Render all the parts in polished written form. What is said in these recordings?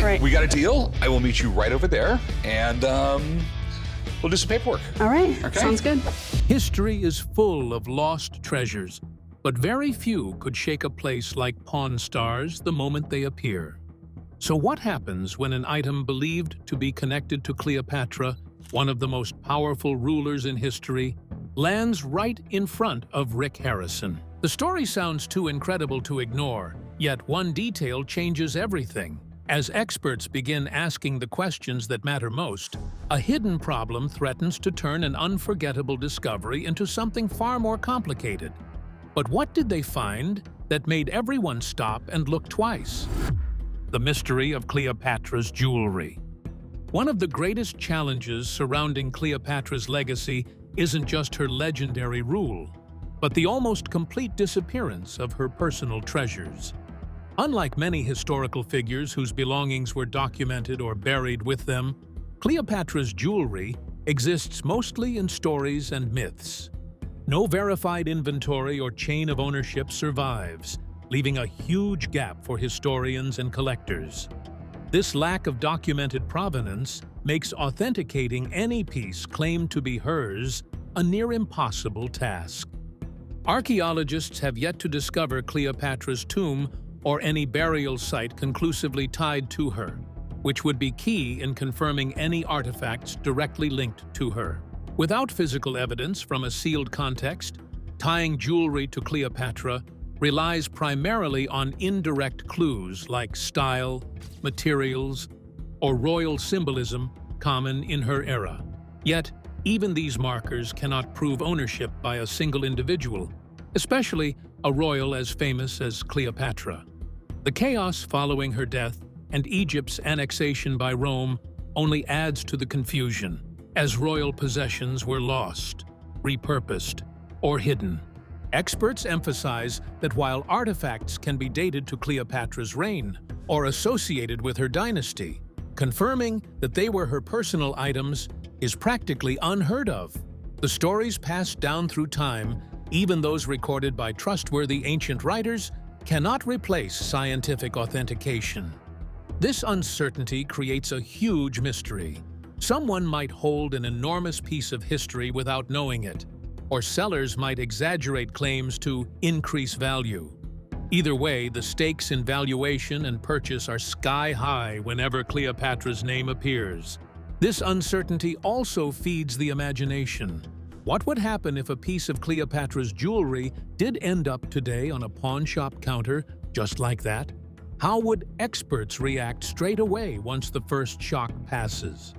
right. We got a deal. I will meet you right over there, and we'll do some paperwork. All right, Okay. sounds good. History is full of lost treasures, but very few could shake a place like Pawn Stars the moment they appear. So what happens when an item believed to be connected to Cleopatra, one of the most powerful rulers in history, lands right in front of Rick Harrison? The story sounds too incredible to ignore, yet one detail changes everything. As experts begin asking the questions that matter most, a hidden problem threatens to turn an unforgettable discovery into something far more complicated. But what did they find that made everyone stop and look twice? The mystery of Cleopatra's jewelry. One of the greatest challenges surrounding Cleopatra's legacy isn't just her legendary rule, but the almost complete disappearance of her personal treasures. Unlike many historical figures whose belongings were documented or buried with them, Cleopatra's jewelry exists mostly in stories and myths. No verified inventory or chain of ownership survives, leaving a huge gap for historians and collectors. This lack of documented provenance makes authenticating any piece claimed to be hers a near impossible task. Archaeologists have yet to discover Cleopatra's tomb or any burial site conclusively tied to her, which would be key in confirming any artifacts directly linked to her. Without physical evidence from a sealed context, tying jewelry to Cleopatra relies primarily on indirect clues like style, materials, or royal symbolism common in her era. Yet, even these markers cannot prove ownership by a single individual, especially a royal as famous as Cleopatra. The chaos following her death and Egypt's annexation by Rome only adds to the confusion, as royal possessions were lost, repurposed, or hidden. Experts emphasize that while artifacts can be dated to Cleopatra's reign or associated with her dynasty, confirming that they were her personal items is practically unheard of. The stories passed down through time, even those recorded by trustworthy ancient writers, cannot replace scientific authentication. This uncertainty creates a huge mystery. Someone might hold an enormous piece of history without knowing it, or sellers might exaggerate claims to increase value. Either way, the stakes in valuation and purchase are sky-high whenever Cleopatra's name appears. This uncertainty also feeds the imagination. What would happen if a piece of Cleopatra's jewelry did end up today on a pawn shop counter just like that? How would experts react straight away once the first shock passes?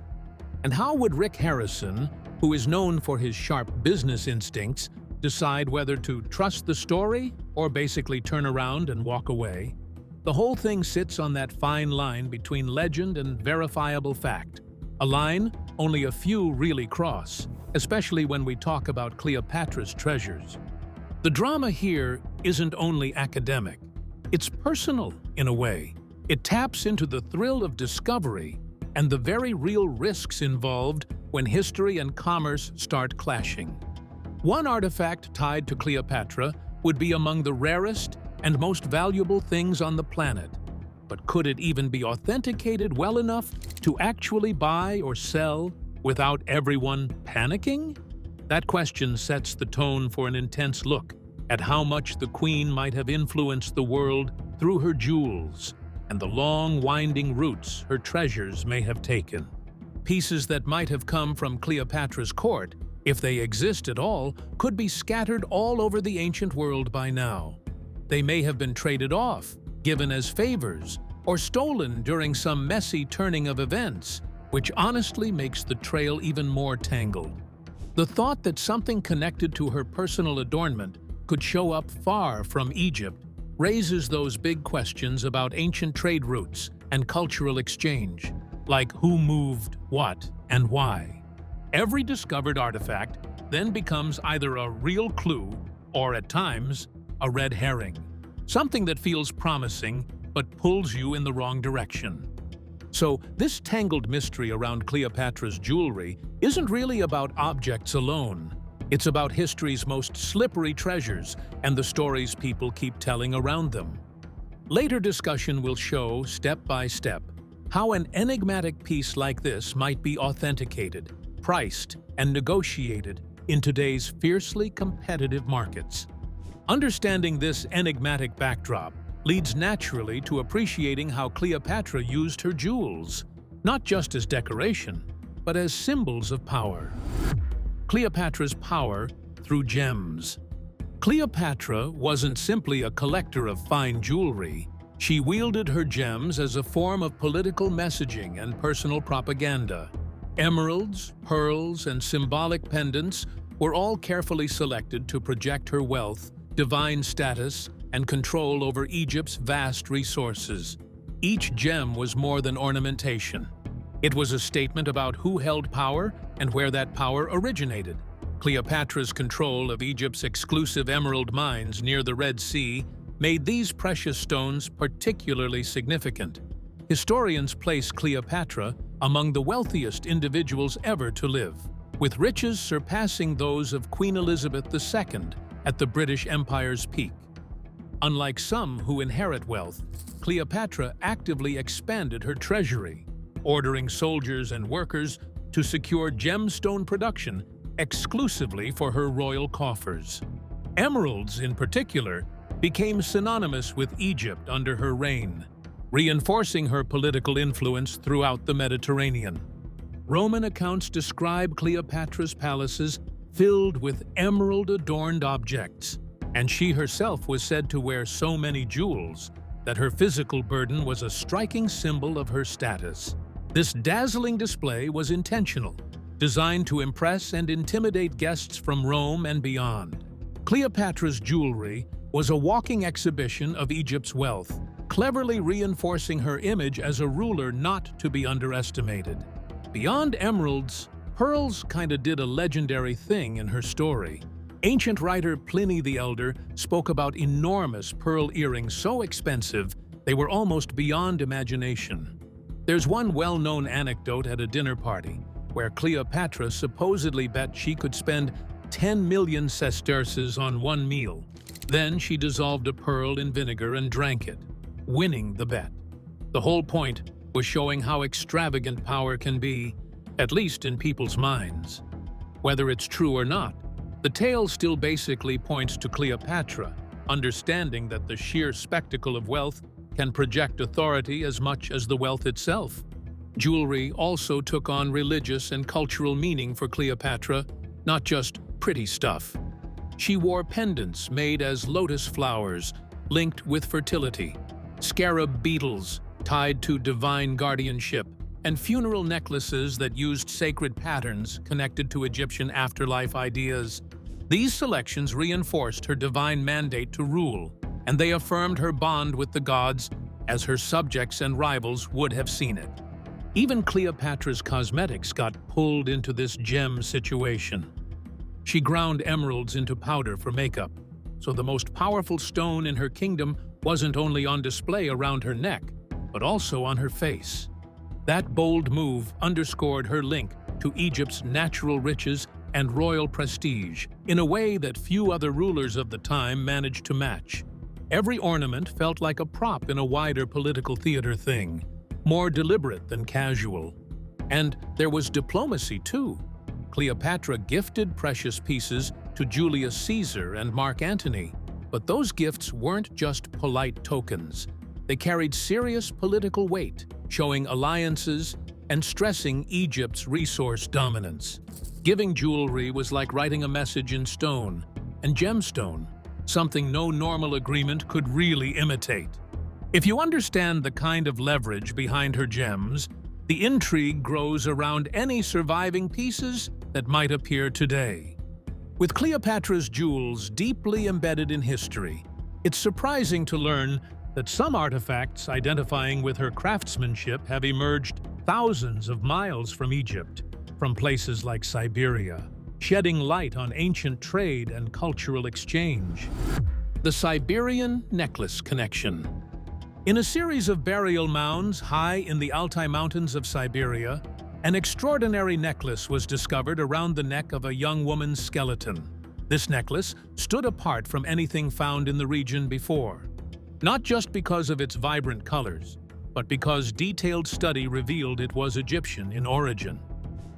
And how would Rick Harrison, who is known for his sharp business instincts, decide whether to trust the story or basically turn around and walk away? The whole thing sits on that fine line between legend and verifiable fact, a line only a few really cross, especially when we talk about Cleopatra's treasures. The drama here isn't only academic, it's personal in a way. It taps into the thrill of discovery and the very real risks involved when history and commerce start clashing. One artifact tied to Cleopatra would be among the rarest and most valuable things on the planet. But could it even be authenticated well enough to actually buy or sell without everyone panicking? That question sets the tone for an intense look at how much the Queen might have influenced the world through her jewels and the long, winding routes her treasures may have taken. Pieces that might have come from Cleopatra's court, if they exist at all, could be scattered all over the ancient world by now. They may have been traded off, given as favors, or stolen during some messy turning of events, which honestly makes the trail even more tangled. The thought that something connected to her personal adornment could show up far from Egypt raises those big questions about ancient trade routes and cultural exchange, like who moved what and why. Every discovered artifact then becomes either a real clue or, at times, a red herring, something that feels promising but pulls you in the wrong direction. So this tangled mystery around Cleopatra's jewelry isn't really about objects alone. It's about history's most slippery treasures and the stories people keep telling around them. Later discussion will show, step by step, How an enigmatic piece like this might be authenticated, priced, and negotiated in today's fiercely competitive markets. Understanding this enigmatic backdrop leads naturally to appreciating how Cleopatra used her jewels, not just as decoration, but as symbols of power. Cleopatra's power through gems. Cleopatra wasn't simply a collector of fine jewelry. She wielded her gems as a form of political messaging and personal propaganda. Emeralds, pearls, and symbolic pendants were all carefully selected to project her wealth, divine status, and control over Egypt's vast resources. Each gem was more than ornamentation. It was a statement about who held power and where that power originated. Cleopatra's control of Egypt's exclusive emerald mines near the Red Sea made these precious stones particularly significant. Historians place Cleopatra among the wealthiest individuals ever to live, with riches surpassing those of Queen Elizabeth II at the British Empire's peak. Unlike some who inherit wealth, Cleopatra actively expanded her treasury, ordering soldiers and workers to secure gemstone production exclusively for her royal coffers. Emeralds, in particular, became synonymous with Egypt under her reign, reinforcing her political influence throughout the Mediterranean. Roman accounts describe Cleopatra's palaces filled with emerald-adorned objects, and she herself was said to wear so many jewels that her physical burden was a striking symbol of her status. This dazzling display was intentional, designed to impress and intimidate guests from Rome and beyond. Cleopatra's jewelry was a walking exhibition of Egypt's wealth, cleverly reinforcing her image as a ruler not to be underestimated. Beyond emeralds, pearls kinda did a legendary thing in her story. Ancient writer Pliny the Elder spoke about enormous pearl earrings so expensive they were almost beyond imagination. There's one well-known anecdote at a dinner party where Cleopatra supposedly bet she could spend 10 million sesterces on one meal. Then she dissolved a pearl in vinegar and drank it, winning the bet. The whole point was showing how extravagant power can be, at least in people's minds. Whether it's true or not, the tale still basically points to Cleopatra, understanding that the sheer spectacle of wealth can project authority as much as the wealth itself. Jewelry also took on religious and cultural meaning for Cleopatra, not just pretty stuff. She wore pendants made as lotus flowers, linked with fertility, scarab beetles tied to divine guardianship, and funeral necklaces that used sacred patterns connected to Egyptian afterlife ideas. These selections reinforced her divine mandate to rule, and they affirmed her bond with the gods as her subjects and rivals would have seen it. Even Cleopatra's cosmetics got pulled into this gem situation. She ground emeralds into powder for makeup, so the most powerful stone in her kingdom wasn't only on display around her neck, but also on her face. That bold move underscored her link to Egypt's natural riches and royal prestige in a way that few other rulers of the time managed to match. Every ornament felt like a prop in a wider political theater thing, more deliberate than casual. And there was diplomacy too. Cleopatra gifted precious pieces to Julius Caesar and Mark Antony, but those gifts weren't just polite tokens. They carried serious political weight, showing alliances and stressing Egypt's resource dominance. Giving jewelry was like writing a message in stone, and gemstone, something no normal agreement could really imitate. If you understand the kind of leverage behind her gems, the intrigue grows around any surviving pieces that might appear today. With Cleopatra's jewels deeply embedded in history, it's surprising to learn that some artifacts identifying with her craftsmanship have emerged thousands of miles from Egypt, from places like Siberia, shedding light on ancient trade and cultural exchange. The Siberian Necklace Connection. In a series of burial mounds high in the Altai Mountains of Siberia, an extraordinary necklace was discovered around the neck of a young woman's skeleton. This necklace stood apart from anything found in the region before, not just because of its vibrant colors, but because detailed study revealed it was Egyptian in origin.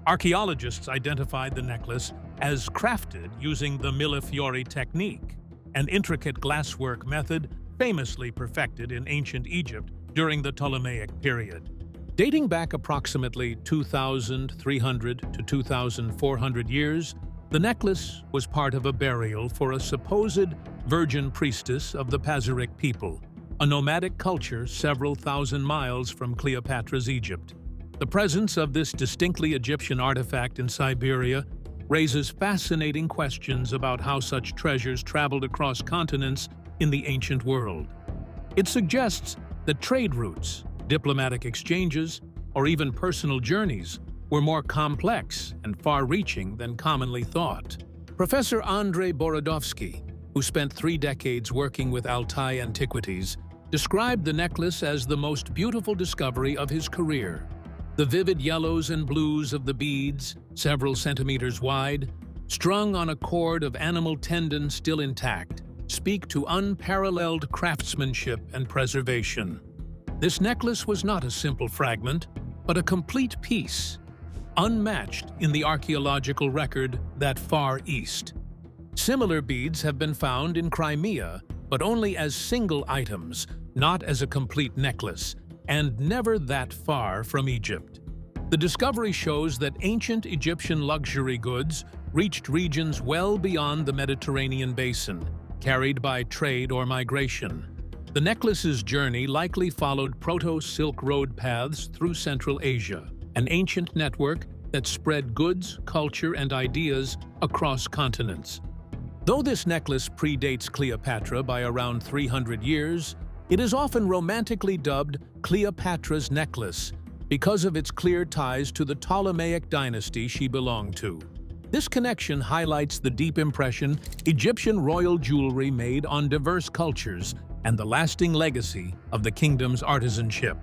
Archaeologists identified the necklace as crafted using the millefiori technique, an intricate glasswork method famously perfected in ancient Egypt during the Ptolemaic period. Dating back approximately 2,300 to 2,400 years, the necklace was part of a burial for a supposed virgin priestess of the Pazaric people, a nomadic culture several thousand miles from Cleopatra's Egypt. The presence of this distinctly Egyptian artifact in Siberia raises fascinating questions about how such treasures traveled across continents in the ancient world. It suggests that trade routes, diplomatic exchanges, or even personal journeys were more complex and far-reaching than commonly thought. Professor Andrei Borodovsky, who spent 3 decades working with Altai antiquities, described the necklace as the most beautiful discovery of his career. The vivid yellows and blues of the beads, several centimeters wide, strung on a cord of animal tendon still intact, speak to unparalleled craftsmanship and preservation. This necklace was not a simple fragment, but a complete piece, unmatched in the archaeological record that far east. Similar beads have been found in Crimea, but only as single items, not as a complete necklace, and never that far from Egypt. The discovery shows that ancient Egyptian luxury goods reached regions well beyond the Mediterranean basin, carried by trade or migration. The necklace's journey likely followed Proto-Silk Road paths through Central Asia, an ancient network that spread goods, culture, and ideas across continents. Though this necklace predates Cleopatra by around 300 years, it is often romantically dubbed Cleopatra's necklace because of its clear ties to the Ptolemaic dynasty she belonged to. This connection highlights the deep impression Egyptian royal jewelry made on diverse cultures and the lasting legacy of the kingdom's artisanship.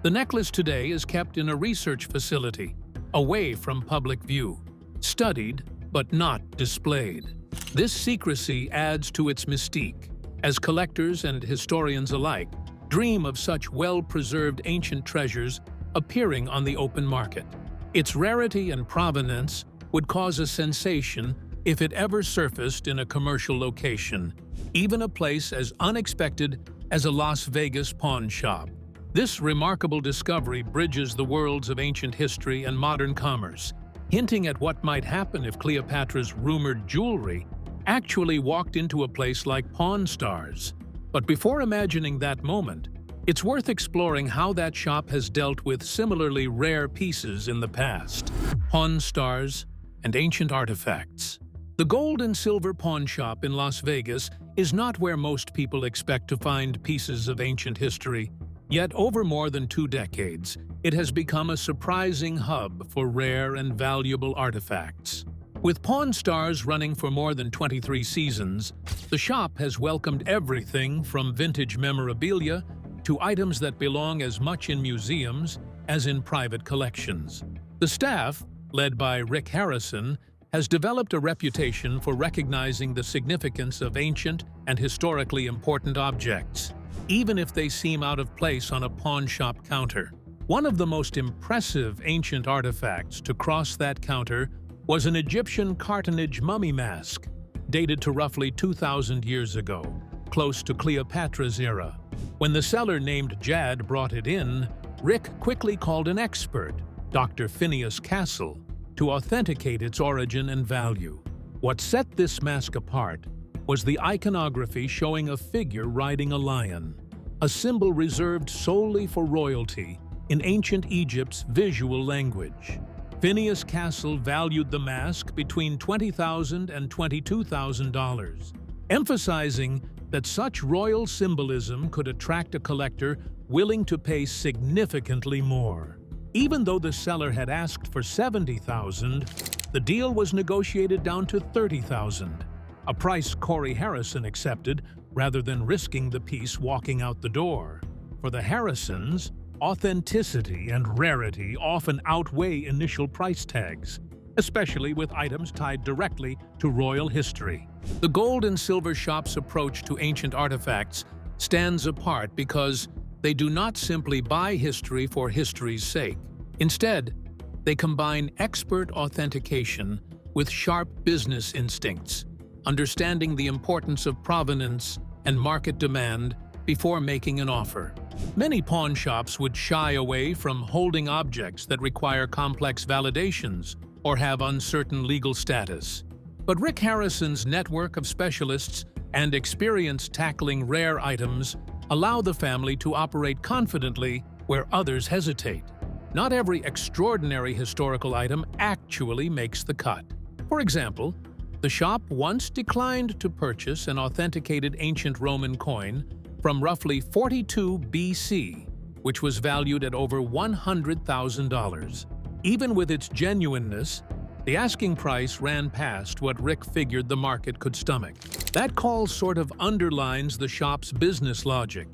The necklace today is kept in a research facility, away from public view, studied but not displayed. This secrecy adds to its mystique, as collectors and historians alike dream of such well-preserved ancient treasures appearing on the open market. Its rarity and provenance would cause a sensation if it ever surfaced in a commercial location, even a place as unexpected as a Las Vegas pawn shop. This remarkable discovery bridges the worlds of ancient history and modern commerce, hinting at what might happen if Cleopatra's rumored jewelry actually walked into a place like Pawn Stars. But before imagining that moment, it's worth exploring how that shop has dealt with similarly rare pieces in the past. Pawn Stars and ancient artifacts. The gold and silver pawn shop in Las Vegas is not where most people expect to find pieces of ancient history. Yet over more than 2 decades, it has become a surprising hub for rare and valuable artifacts. With Pawn Stars running for more than 23 seasons, the shop has welcomed everything from vintage memorabilia to items that belong as much in museums as in private collections. The staff, led by Rick Harrison, has developed a reputation for recognizing the significance of ancient and historically important objects, even if they seem out of place on a pawn shop counter. One of the most impressive ancient artifacts to cross that counter was an Egyptian cartonnage mummy mask, dated to roughly 2,000 years ago, close to Cleopatra's era. When the seller named Jad brought it in, Rick quickly called an expert, Dr. Phineas Castle, to authenticate its origin and value. What set this mask apart was the iconography showing a figure riding a lion, a symbol reserved solely for royalty in ancient Egypt's visual language. Phineas Castle valued the mask between $20,000 and $22,000, emphasizing that such royal symbolism could attract a collector willing to pay significantly more. Even though the seller had asked for $70,000, the deal was negotiated down to $30,000, a price Corey Harrison accepted rather than risking the piece walking out the door. For the Harrisons, authenticity and rarity often outweigh initial price tags, especially with items tied directly to royal history. The gold and silver shop's approach to ancient artifacts stands apart because they do not simply buy history for history's sake. Instead, they combine expert authentication with sharp business instincts, understanding the importance of provenance and market demand before making an offer. Many pawn shops would shy away from holding objects that require complex validations or have uncertain legal status. But Rick Harrison's network of specialists and experience tackling rare items allow the family to operate confidently where others hesitate. Not every extraordinary historical item actually makes the cut. For example, the shop once declined to purchase an authenticated ancient Roman coin from roughly 42 BC, which was valued at over $100,000. Even with its genuineness, the asking price ran past what Rick figured the market could stomach. That call sort of underlines the shop's business logic.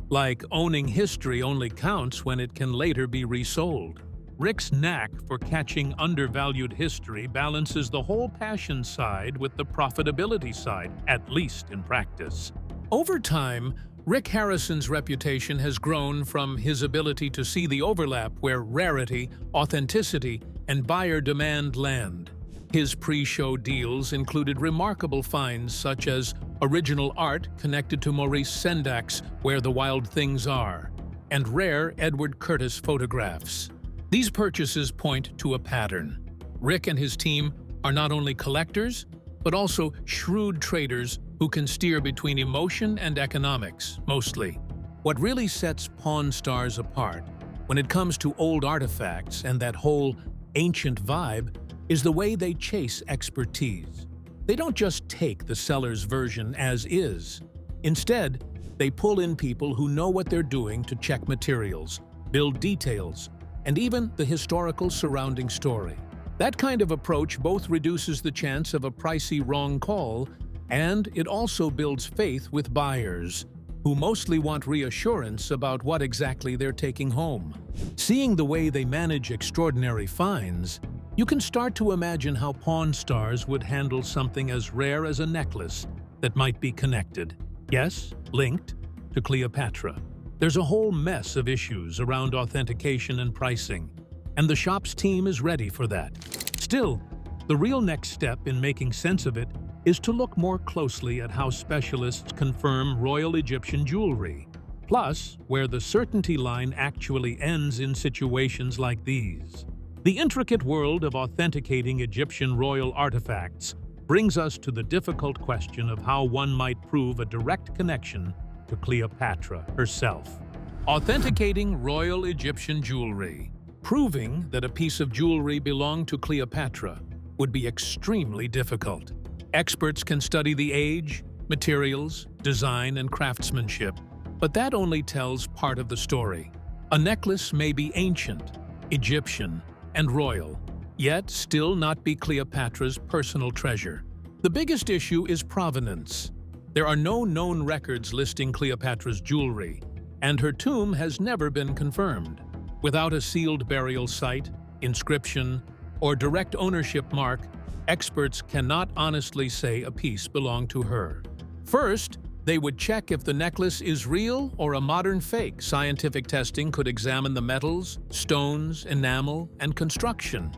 Like owning history only counts when it can later be resold. Rick's knack for catching undervalued history balances the whole passion side with the profitability side, at least in practice. Over time, Rick Harrison's reputation has grown from his ability to see the overlap where rarity, authenticity, and buyer demand land. His pre-show deals included remarkable finds such as original art connected to Maurice Sendak's Where the Wild Things Are, and rare Edward Curtis photographs. These purchases point to a pattern. Rick and his team are not only collectors, but also shrewd traders who can steer between emotion and economics, mostly. What really sets Pawn Stars apart, when it comes to old artifacts and that whole ancient vibe, is the way they chase expertise. They don't just take the seller's version as is. Instead, they pull in people who know what they're doing to check materials, build details, and even the historical surrounding story. That kind of approach both reduces the chance of a pricey wrong call, and it also builds faith with buyers, who mostly want reassurance about what exactly they're taking home. Seeing the way they manage extraordinary finds, you can start to imagine how Pawn Stars would handle something as rare as a necklace that might be connected, yes, linked, to Cleopatra. There's a whole mess of issues around authentication and pricing, and the shop's team is ready for that. Still, the real next step in making sense of it is to look more closely at how specialists confirm Royal Egyptian jewelry, plus where the certainty line actually ends in situations like these. The intricate world of authenticating Egyptian royal artifacts brings us to the difficult question of how one might prove a direct connection to Cleopatra herself. Authenticating royal Egyptian jewelry. Proving that a piece of jewelry belonged to Cleopatra would be extremely difficult. Experts can study the age, materials, design, and craftsmanship, but that only tells part of the story. A necklace may be ancient, Egyptian, and royal, yet still not be Cleopatra's personal treasure. The biggest issue is provenance. There are no known records listing Cleopatra's jewelry, and her tomb has never been confirmed. Without a sealed burial site, inscription, or direct ownership mark, experts cannot honestly say a piece belonged to her. First, they would check if the necklace is real or a modern fake. Scientific testing could examine the metals, stones, enamel, and construction.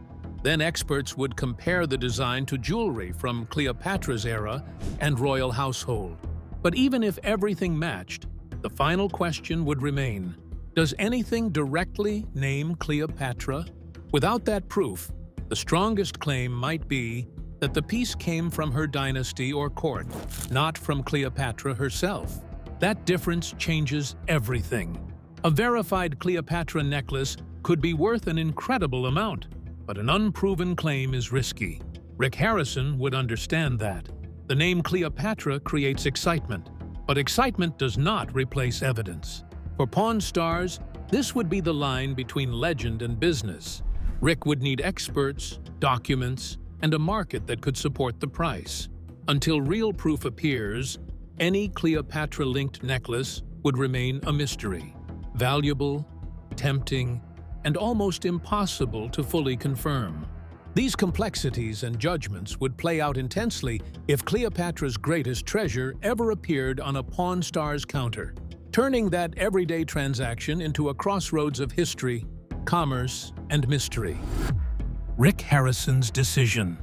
Then experts would compare the design to jewelry from Cleopatra's era and royal household. But even if everything matched, the final question would remain: does anything directly name Cleopatra? Without that proof, the strongest claim might be that the piece came from her dynasty or court, not from Cleopatra herself. That difference changes everything. A verified Cleopatra necklace could be worth an incredible amount, but an unproven claim is risky. Rick Harrison would understand that. The name Cleopatra creates excitement, but excitement does not replace evidence. For Pawn Stars, this would be the line between legend and business. Rick would need experts, documents, and a market that could support the price. Until real proof appears, any Cleopatra-linked necklace would remain a mystery, valuable, tempting, and almost impossible to fully confirm. These complexities and judgments would play out intensely if Cleopatra's greatest treasure ever appeared on a Pawn Stars counter. turning that everyday transaction into a crossroads of history, commerce, and mystery. Rick Harrison's decision.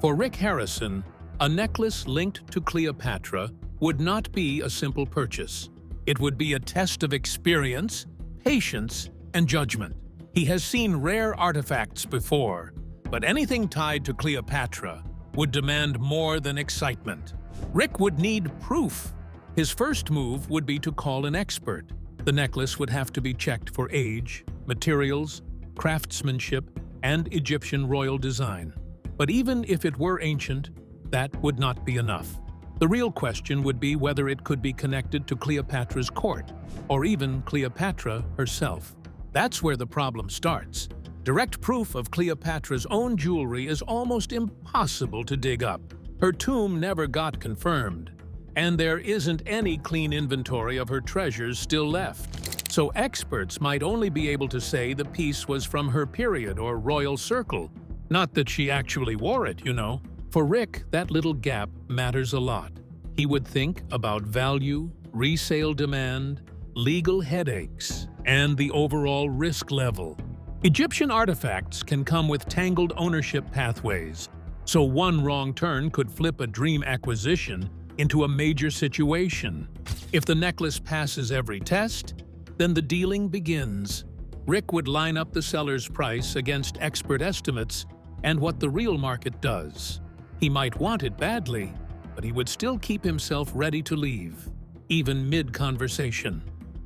For Rick Harrison, a necklace linked to Cleopatra would not be a simple purchase. It would be a test of experience, patience, and judgment. He has seen rare artifacts before, but anything tied to Cleopatra would demand more than excitement. Rick would need proof. His first move would be to call an expert. The necklace would have to be checked for age, materials, craftsmanship, and Egyptian royal design. But even if it were ancient, that would not be enough. The real question would be whether it could be connected to Cleopatra's court, or even Cleopatra herself. That's where the problem starts. Direct proof of Cleopatra's own jewelry is almost impossible to dig up. Her tomb never got confirmed, and there isn't any clean inventory of her treasures still left. So experts might only be able to say the piece was from her period or royal circle, not that she actually wore it, you know. For Rick, that little gap matters a lot. He would think about value, resale demand, legal headaches, and the overall risk level. Egyptian artifacts can come with tangled ownership pathways, so one wrong turn could flip a dream acquisition into a major situation. If the necklace passes every test, then the dealing begins. Rick would line up the seller's price against expert estimates and what the real market does. He might want it badly, but he would still keep himself ready to leave, even mid-conversation.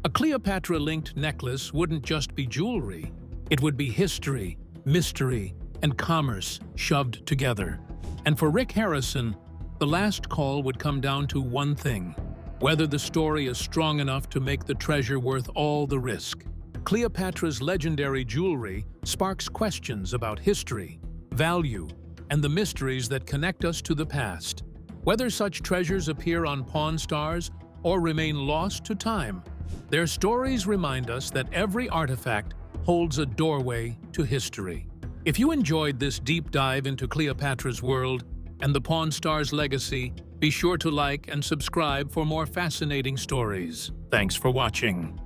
A Cleopatra-linked necklace wouldn't just be jewelry. It would be history, mystery, and commerce shoved together. And for Rick Harrison, the last call would come down to one thing: whether the story is strong enough to make the treasure worth all the risk. Cleopatra's legendary jewelry sparks questions about history, value, and the mysteries that connect us to the past. Whether such treasures appear on Pawn Stars or remain lost to time, their stories remind us that every artifact holds a doorway to history. If you enjoyed this deep dive into Cleopatra's world and the Pawn Stars legacy, be sure to like and subscribe for more fascinating stories. Thanks for watching.